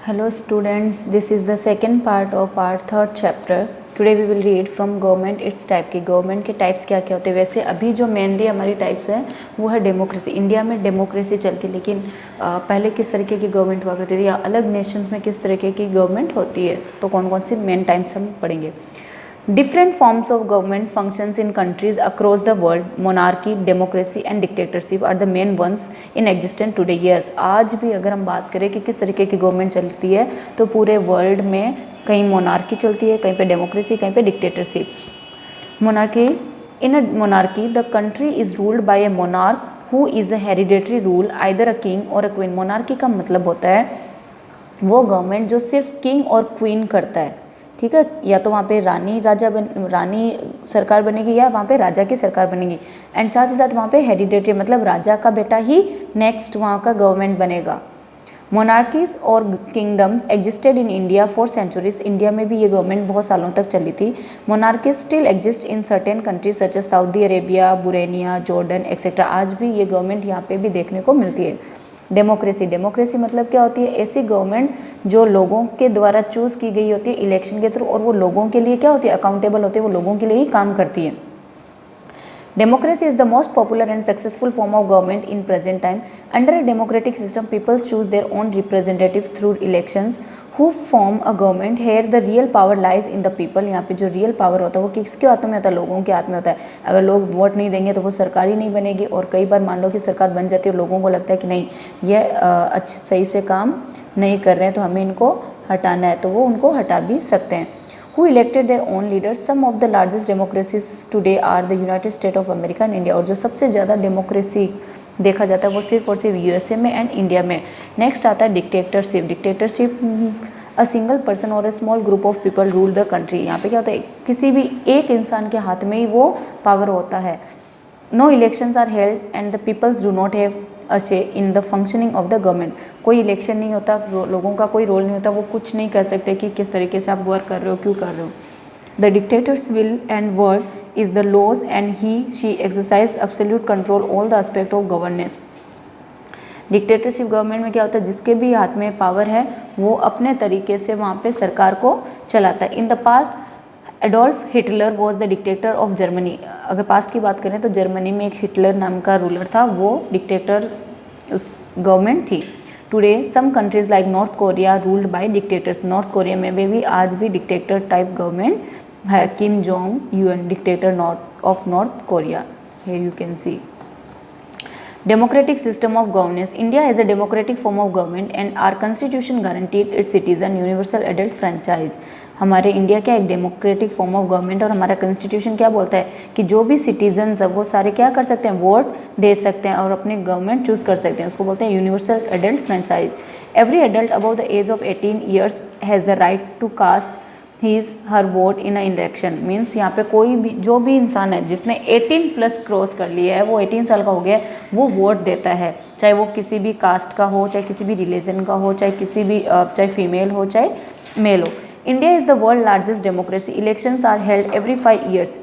Hello students, this is the second part of our third chapter. Today we will read from government its type की government के types क्या क्या होते हैं। वैसे अभी जो मेनली हमारी टाइप्स हैं वो है डेमोक्रेसी। इंडिया में डेमोक्रेसी चलती है, लेकिन पहले किस तरीके की गवर्नमेंट हुआ करती थी या अलग नेशंस में किस तरीके की गवर्नमेंट होती है, तो कौन कौन सी मेन टाइप्स हम पढ़ेंगे। Different forms of government functions in countries across the world. Monarchy, democracy and dictatorship are the main ones in existence today. Yes, आज भी अगर हम बात करें कि किस तरीके की गवर्नमेंट चलती है तो पूरे वर्ल्ड में कहीं मोनार्की चलती है, कहीं पे डेमोक्रेसी, कहीं पे dictatorship. Monarchy, in a monarchy the country is ruled by A monarch who is a hereditary rule either a king और अ क्वीन। मोनार्की का मतलब होता है वो गवर्नमेंट जो सिर्फ किंग और क्वीन करता है, ठीक है। या तो वहाँ पे रानी सरकार बनेगी या वहाँ पे राजा की सरकार बनेगी। एंड साथ ही साथ वहाँ पे हेरिडेटरी मतलब राजा का बेटा ही नेक्स्ट वहाँ का गवर्नमेंट बनेगा। मोनार्कीज और kingdoms existed in India for centuries. India में भी ये गवर्नमेंट बहुत सालों तक चली थी। Monarchies still exist in certain countries such as Saudi Arabia, बुरेनिया, जॉर्डन एक्सेट्रा। आज भी ये गवर्नमेंट यहाँ पे भी देखने को मिलती है। डेमोक्रेसी, डेमोक्रेसी मतलब क्या होती है, ऐसी गवर्नमेंट जो लोगों के द्वारा चूज़ की गई होती है इलेक्शन के थ्रू, और वो लोगों के लिए क्या होती है, अकाउंटेबल होती है, वो लोगों के लिए ही काम करती है। Democracy is the most popular and successful form of government in present time. Under a democratic system, people choose their own representative through elections who form a government. Here the real power lies in the people. यहाँ पे जो real power होता है वो किसके हाथों में होता है, लोगों के हाथ में होता है। अगर लोग वोट नहीं देंगे तो वो सरकार ही नहीं बनेगी, और कई बार मान लो कि सरकार बन जाती है और लोगों को लगता है कि नहीं ये अच्छे सही से काम नहीं कर रहे हैं तो हमें इनको हटाना है, तो वो उनको हटा भी सकते हैं। Who elected their own leaders? Some of the largest democracies today are the United States of America and India. और जो सबसे ज़्यादा डेमोक्रेसी देखा जाता है वो सिर्फ और सिर्फ यूएसए में एंड इंडिया में। नेक्स्ट आता है dictatorship. Dictatorship a single person और a small group of people rule the country. यहाँ पे क्या होता है, किसी भी एक इंसान के हाथ में ही वो पावर होता है। No elections are held and the peoples do not have a say in the functioning of the government. कोई इलेक्शन नहीं होता, लोगों का कोई रोल नहीं होता, वो कुछ नहीं कर सकते कि किस तरीके से आप वर्क कर रहे हो, क्यों कर रहे हो। The dictators will and word is the laws and he she exercise absolute control all the aspect of governance. Dictatorship government में क्या होता है, जिसके भी हाथ में पावर है वो अपने तरीके से वहाँ पे सरकार को चलाता है। In the past Adolf Hitler was the dictator of Germany. अगर पास्ट की बात करें तो जर्मनी में एक हिटलर नाम का रूलर था, वो डिक्टेटर उस गवर्नमेंट थी। Today some countries like North Korea ruled by dictators. North Korea में भी आज भी डिक्टेटर टाइप गवर्नमेंट है। Kim Jong Un dictator of North Korea, here you can see. Democratic system of governance. India has a democratic form of government and our constitution guaranteed its citizen universal adult franchise. हमारे India क्या एक democratic form of government, और हमारा constitution क्या बोलता है कि जो भी सिटीजन्स है वो सारे क्या कर सकते हैं, वोट दे सकते हैं और अपने गवर्नमेंट चूज़ कर सकते हैं। उसको बोलते हैं universal adult franchise. Every adult above the age of 18 years has the right to cast his her vote in a election. Means यहाँ पे कोई भी जो भी इंसान है जिसने 18 प्लस क्रॉस कर लिया है, वो 18 साल का हो गया है, वो वोट देता है, चाहे वो किसी भी कास्ट का हो, चाहे किसी भी रिलीजन का हो, चाहे फीमेल हो, चाहे मेल हो। India is the world largest democracy. Elections are held every 5 years.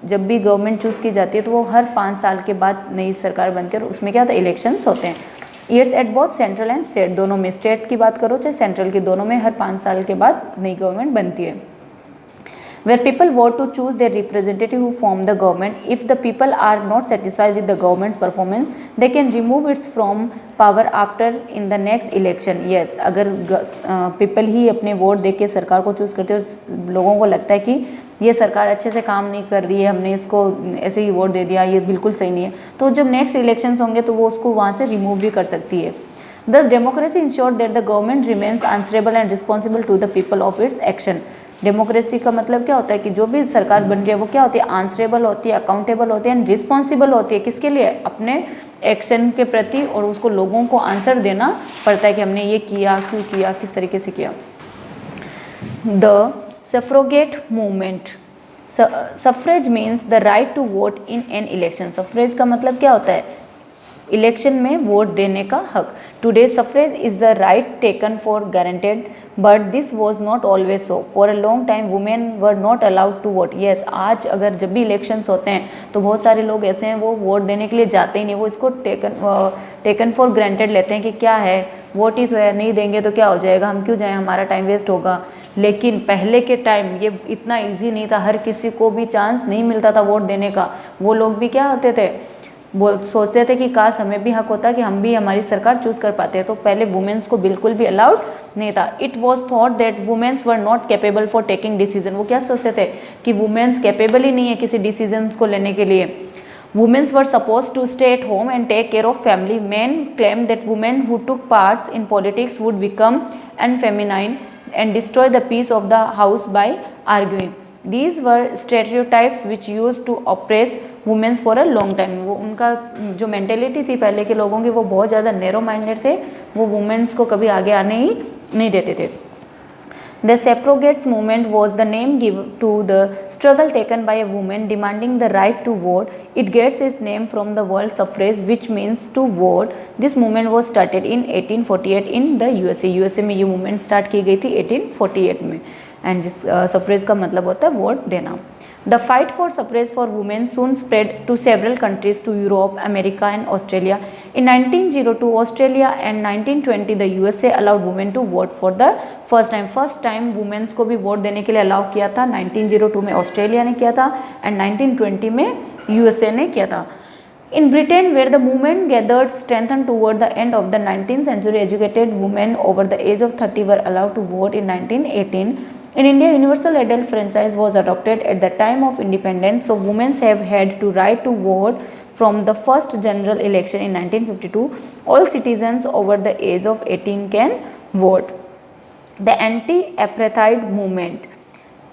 जब भी गवर्नमेंट चूज़ की जाती है तो वो हर 5 साल के बाद नई सरकार बनती है, और उसमें क्या होता है, इलेक्शंस होते हैं। Years at both central and state, दोनों में, स्टेट की बात करो चाहे सेंट्रल की, दोनों में हर 5 साल के बाद नई गवर्नमेंट बनती है। Where people vote to choose their representative who form the government. If the people are not satisfied with the government's performance, they can remove it from power after in the next election. Yes, अगर people ही अपने vote दे के सरकार को choose करते हैं, लोगों को लगता है कि ये सरकार अच्छे से काम नहीं कर रही है, हमने इसको ऐसे ही वोट दे दिया, ये बिल्कुल सही नहीं है, तो जब नेक्स्ट इलेक्शंस होंगे तो वो उसको वहाँ से रिमूव भी कर सकती है। Thus, democracy ensures that the government remains answerable and responsible to the people of its action. Democracy का मतलब क्या होता है कि जो भी सरकार बन रही है वो क्या होती है, आंसरेबल होती है, अकाउंटेबल होती है एंड रिस्पॉन्सिबल होती है। किसके लिए, अपने एक्शन के प्रति, और उसको लोगों को आंसर देना पड़ता है कि हमने ये किया, क्यों किया, किस तरीके से किया। The suffragette movement. Suffrage means the right to vote in an election. Suffrage का मतलब क्या होता है, इलेक्शन में वोट देने का हक। Today suffrage is the right taken for guaranteed, but this was not always so. For a long time women were not allowed to vote. Yes, आज अगर जब भी इलेक्शंस होते हैं तो बहुत सारे लोग ऐसे हैं वो वोट देने के लिए जाते ही नहीं, वो इसको टेकन फॉर ग्रांटेड लेते हैं कि क्या है, वोट ही तो है, नहीं देंगे तो क्या हो जाएगा, हम क्यों जाएं, हमारा टाइम वेस्ट होगा। लेकिन पहले के टाइम ये इतना इजी नहीं था, हर किसी को भी चांस नहीं मिलता था वोट देने का। वो लोग भी क्या होते थे, वो सोचते थे कि काश हमें भी हक होता कि हम भी हमारी सरकार चूज कर पाते हैं। तो पहले वुमेन्स को बिल्कुल भी अलाउड नहीं था। It was thought that womens were not capable for taking decision. वो क्या सोचते थे कि वुमेन्स कैपेबल ही नहीं है किसी डिसीजन को लेने के लिए। Women's were suppose to stay at home and take care of family. Man claim that women who took parts in politics would become unfeminine and destroy the peace of the house by arguing. These were stereotypes which used to oppress women for a long time. वो उनका जो mentality थी पहले के लोगों की वो बहुत ज़्यादा नैरो माइंडेड थे, वो वुमेन्स को कभी आगे आने ही नहीं देते थे। The suffragette movement was the name given to the struggle taken by a woman demanding the right to vote. It gets its name from the word suffrage, which means to vote. This movement was started in 1848 in the USA. USA में ये movement start की गई थी 1848 में, and जिस suffrage का मतलब होता है वोट देना। The fight for suffrage for women soon spread to several countries, to Europe, America and Australia. In 1902 Australia and 1920 the USA allowed women to vote for the first time. First time women's को भी vote देने के लिए allow किया था 1902 में Australia ने किया था, and 1920 में USA ने किया था। In Britain, where the movement gathered strength toward the end of the 19th century, educated women over the age of 30 were allowed to vote in 1918. In India, universal adult franchise was adopted at the time of independence, so women have had to right to vote from the first general election in 1952. All citizens over the age of 18 can vote. The anti-apartheid movement.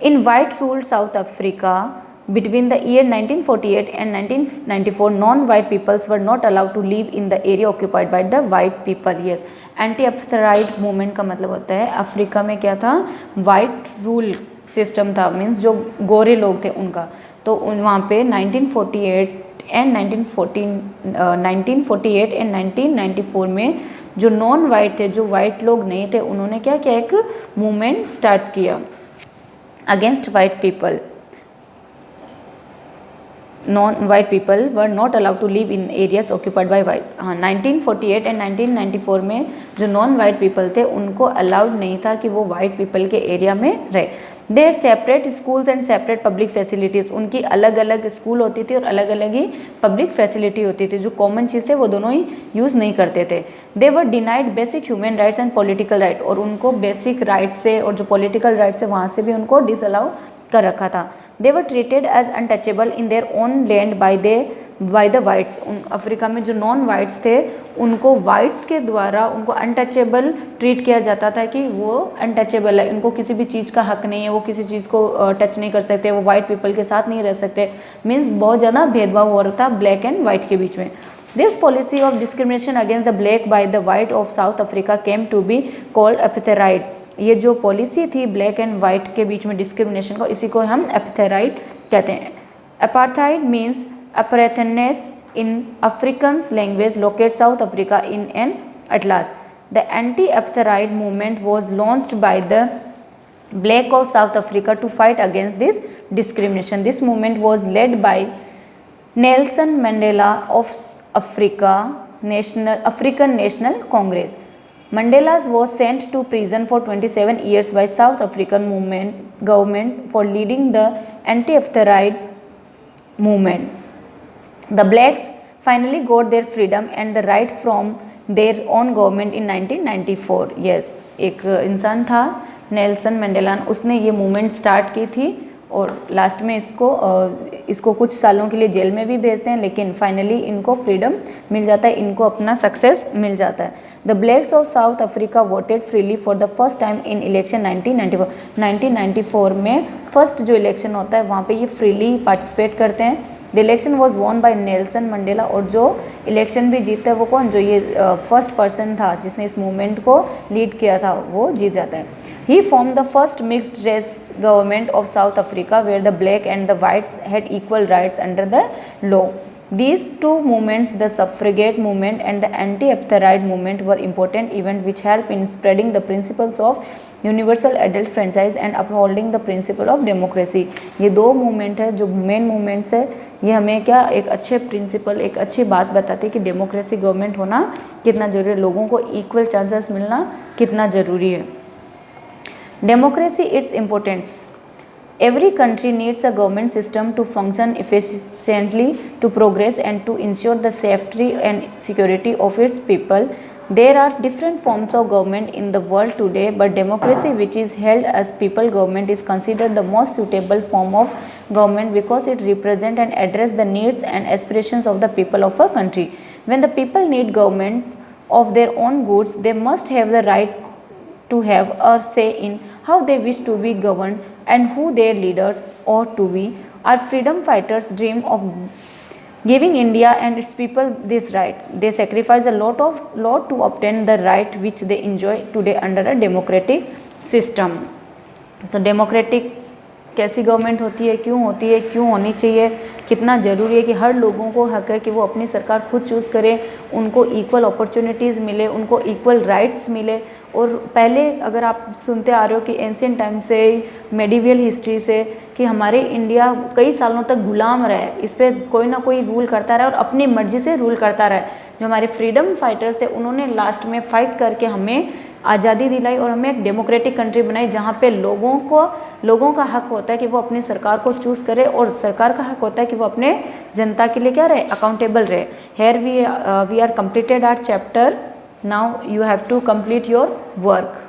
In white-ruled South Africa, between the year 1948 and 1994, non-white peoples were not allowed to live in the area occupied by the white people. Yes, anti apartheid movement का मतलब होता है Africa में क्या था, white rule system था, means जो गोरे लोग थे उनका। तो वहाँ पे 1948 एंड 1994 में जो नॉन वाइट थे, जो वाइट लोग नहीं थे, उन्होंने क्या किया, एक मूवमेंट स्टार्ट किया against white people. Non-white people were not allowed to live in areas occupied by white. 1948 and 1994 में जो नॉन वाइट पीपल थे उनको अलाउड नहीं था कि वो वाइट पीपल के एरिया में रहे। They had separate schools and separate public facilities. उनकी अलग अलग स्कूल होती थी और अलग अलग ही पब्लिक फैसिलिटी होती थी। जो कॉमन चीज़ थे वो दोनों ही यूज़ नहीं करते थे। They were denied basic human rights and political right. और उनको बेसिक राइट से और जो पॉलिटिकल राइट से वहाँ से भी उनको डिसअलाउ कर रखा था। They were treated as untouchable in their own land by the whites. Africa में जो नॉन वाइट्स थे उनको वाइट्स के द्वारा उनको अनटचेबल ट्रीट किया जाता था कि वो अनटचेबल है, इनको किसी भी चीज़ का हक नहीं है, वो किसी चीज़ को टच नहीं कर सकते, वो वाइट पीपल के साथ नहीं रह सकते। मीन्स बहुत ज़्यादा भेदभाव हो रहा था ब्लैक एंड वाइट के बीच में। This policy of discrimination against the black by the white of South Africa came to be called apartheid. ये जो पॉलिसी थी ब्लैक एंड वाइट के बीच में डिस्क्रिमिनेशन को, इसी को हम अपार्थाइड कहते हैं। Apartheid means apartness in Afrikaans language located South Africa in an atlas. The anti-apartheid movement was launched by the black of South Africa to fight against this discrimination. This movement was led by Nelson Mandela of African National Congress. Mandela was sent to prison for 27 years by South African government for leading the anti-apartheid movement. The blacks finally got their freedom and the right from their own government in 1994. Yes, एक इंसान था Nelson Mandela, उसने ये movement start की थी और last में इसको कुछ सालों के लिए जेल में भी भेजते हैं, लेकिन फाइनली इनको फ्रीडम मिल जाता है, इनको अपना सक्सेस मिल जाता है। The blacks of South Africa voted freely for the first time in election 1994। 1994 में फर्स्ट जो इलेक्शन होता है वहाँ पे ये फ्रीली पार्टिसिपेट करते हैं। The election was won by Nelson Mandela. और जो इलेक्शन भी जीतता है वो कौन, जो ये फर्स्ट पर्सन था जिसने इस मूवमेंट को लीड किया था, वो जीत जाता है। He formed the first mixed race government of South Africa where the black and the whites had equal rights under the law. These two movements, the suffragette movement and the anti-apartheid movement, were important events which helped in spreading the principles of universal adult franchise and upholding the principle of democracy. ये दो movement है जो main movements है, ये हमें क्या एक अच्छे प्रिंसिपल, एक अच्छी बात बताती है कि डेमोक्रेसी गवर्नमेंट होना कितना जरूरी है, लोगों को इक्वल चांसेस मिलना कितना ज़रूरी है। Democracy its importance. Every country needs a government system to function efficiently, to progress and to ensure the safety and security of its people. There are different forms of government in the world today, but democracy, which is held as people government, is considered the most suitable form of government because it represents and addresses the needs and aspirations of the people of a country. When the people need governments of their own goods, they must have the right to have a say in how they wish to be governed and who their leaders ought to be. Our freedom fighters dream of giving India and its people this right. They sacrifice a lot to obtain the right which they enjoy today under a democratic system. तो democratic कैसी government होती है, क्यों होती है, क्यों होनी चाहिए, कितना ज़रूरी है कि हर लोगों को हक है कि वो अपनी सरकार खुद चूज़ करें, उनको इक्वल अपॉर्चुनिटीज़ मिले, उनको इक्वल राइट्स मिले। और पहले अगर आप सुनते आ रहे हो कि एंशियंट टाइम से, मेडिवल हिस्ट्री से, कि हमारे इंडिया कई सालों तक गुलाम रहे, इस पर कोई ना कोई रूल करता रहा और अपनी मर्जी से रूल करता रहा। जो हमारे फ्रीडम फाइटर्स थे उन्होंने लास्ट में फ़ाइट करके हमें आज़ादी दिलाई और हमें एक डेमोक्रेटिक कंट्री बनाई जहाँ पे लोगों का हक होता है कि वो अपनी सरकार को चूज़ करे और सरकार का हक होता है कि वो अपने जनता के लिए क्या रहे, अकाउंटेबल रहे। Here we are completed our chapter. Now you have to complete your work.